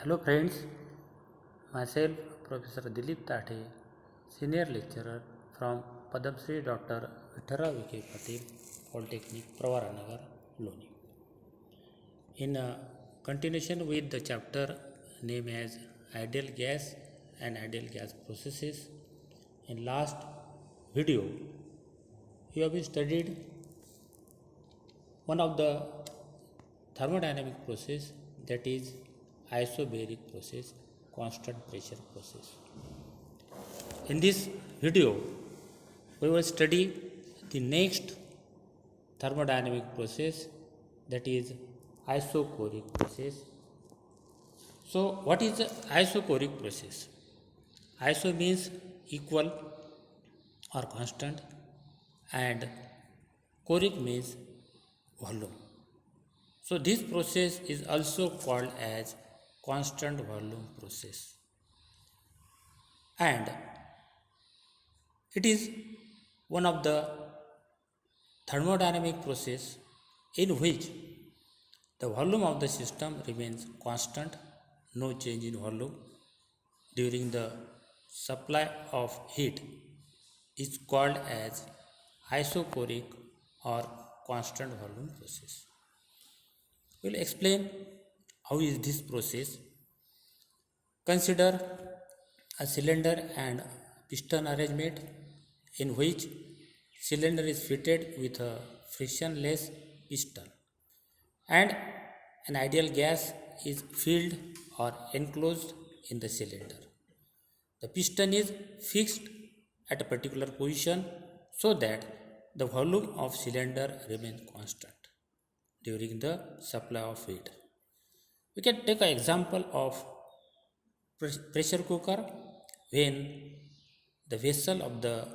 Hello friends, myself Professor Dilip Tathe, Senior Lecturer from Padam Shri Dr. Vithara Vikhe Patil Polytechnic, Pravaranagar, Loni. In continuation with the chapter named as Ideal Gas and Ideal Gas Processes, in last video you have studied one of the thermodynamic process, that is isobaric process, constant pressure process. In this video we will study the next thermodynamic process, that is isochoric process. So what is the isochoric process? Iso means equal or constant, and choric means volume. So this process is also called as constant volume process, and it is one of the thermodynamic process in which the volume of the system remains constant, no change in volume during the supply of heat is called as isochoric or constant volume process. We will explain how is this process. Consider a cylinder and piston arrangement in which cylinder is fitted with a frictionless piston and an ideal gas is filled or enclosed in the cylinder. The piston is fixed at a particular position so that the volume of cylinder remains constant during the supply of heat. We can take an example of pressure cooker when the vessel of the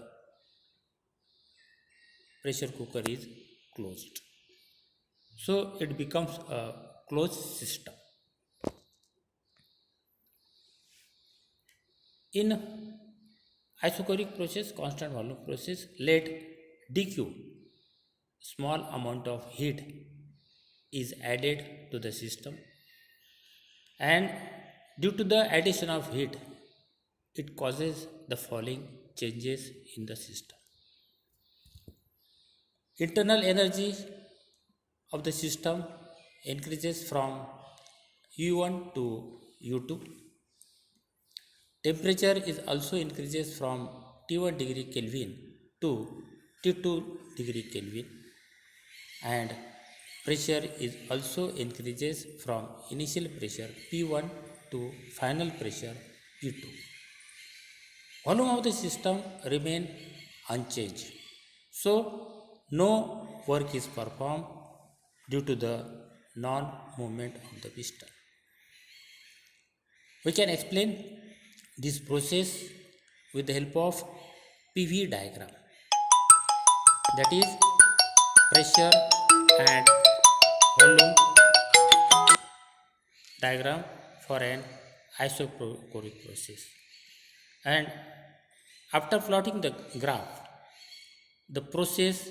pressure cooker is closed. So it becomes a closed system. In isochoric process, constant volume process, let dq, small amount of heat is added to the system, and due to the addition of heat it causes the following changes in the system. Internal energy of the system increases from U1 to U2. Temperature is also increases from T1 degree Kelvin to T2 degree Kelvin, and pressure is also increases from initial pressure P1 to final pressure P2. Volume of the system remain unchanged, so no work is performed due to the non-movement of the piston. We can explain this process with the help of PV diagram, that is pressure and volume diagram for an isochoric process. And after plotting the graph, the process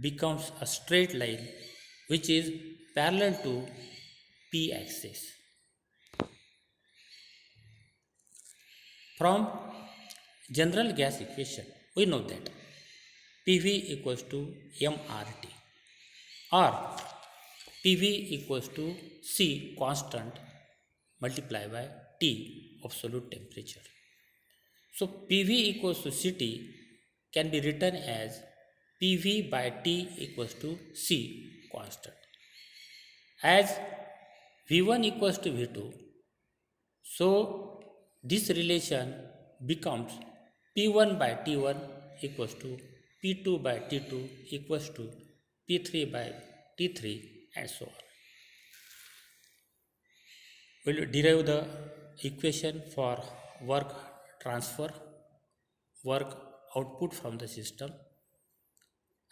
becomes a straight line which is parallel to P axis. From general gas equation, we know that PV equals to mRT, or PV equals to C constant multiplied by T absolute temperature. So PV equals to Ct can be written as PV by T equals to C constant. As V1 equals to V2, so this relation becomes P1 by T1 equals to P2 by T2 equals to P3 by T3, and so on. We will derive the equation for work transfer, work output from the system,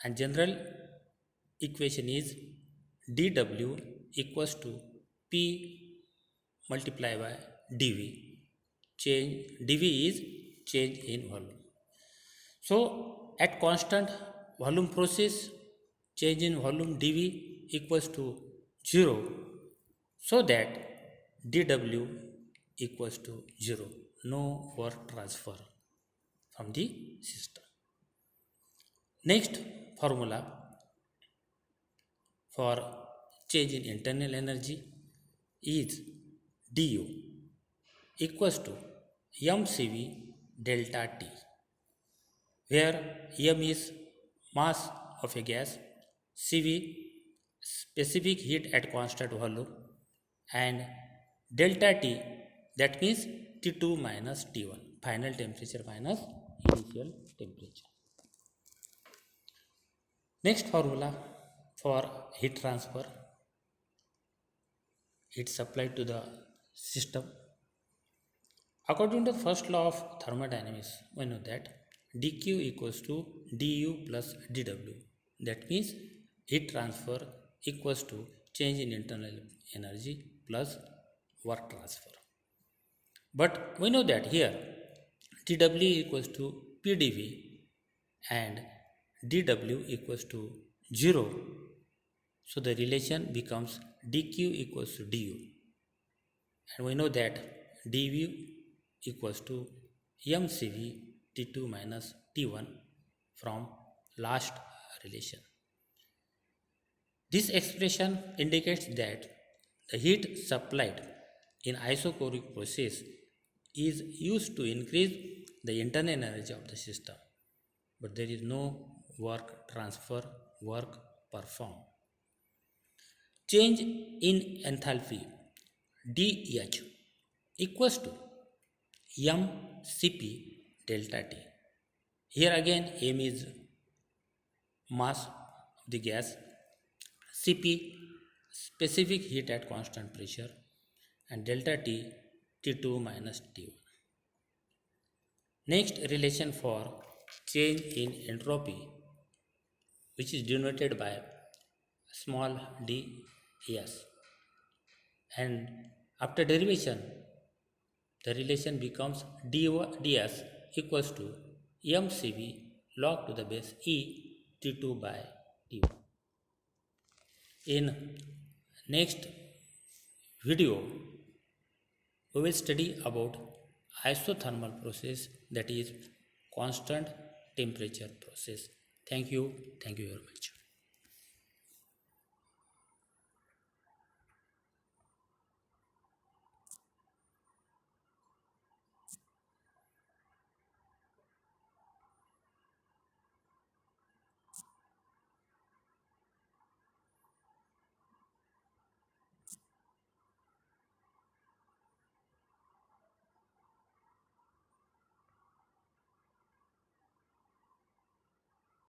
and general equation is dW equals to P multiplied by dV. dV is change in volume. So at constant volume process, change in volume dV equals to 0, so that dW equals to 0. No work transfer from the system. Next formula for change in internal energy is du equals to mCv delta T, where m is mass of a gas, Cv specific heat at constant volume, and delta T, that means T2 minus T1, final temperature minus initial temperature. Next formula for heat transfer, heat supplied to the system. According to the first law of thermodynamics, we know that dq equals to du plus dw. That means heat transfer equals to change in internal energy plus work transfer. But we know that here dw equals to pdv and dw equals to 0. So the relation becomes dq equals to du. And we know that dv equals to mCv T2 minus T1 from last relation. This expression indicates that the heat supplied in isochoric process is used to increase the internal energy of the system, but there is no work transfer, work performed. Change in enthalpy dH equals to mCp delta T. Here again m is mass of the gas, Cp specific heat at constant pressure, and delta T T2 minus T1. Next relation for change in entropy, which is denoted by small ds, and after derivation the relation becomes ds equals to mCv log to the base e T2 by T1. In next video we will study about isothermal process, that is constant temperature process. Thank you very much.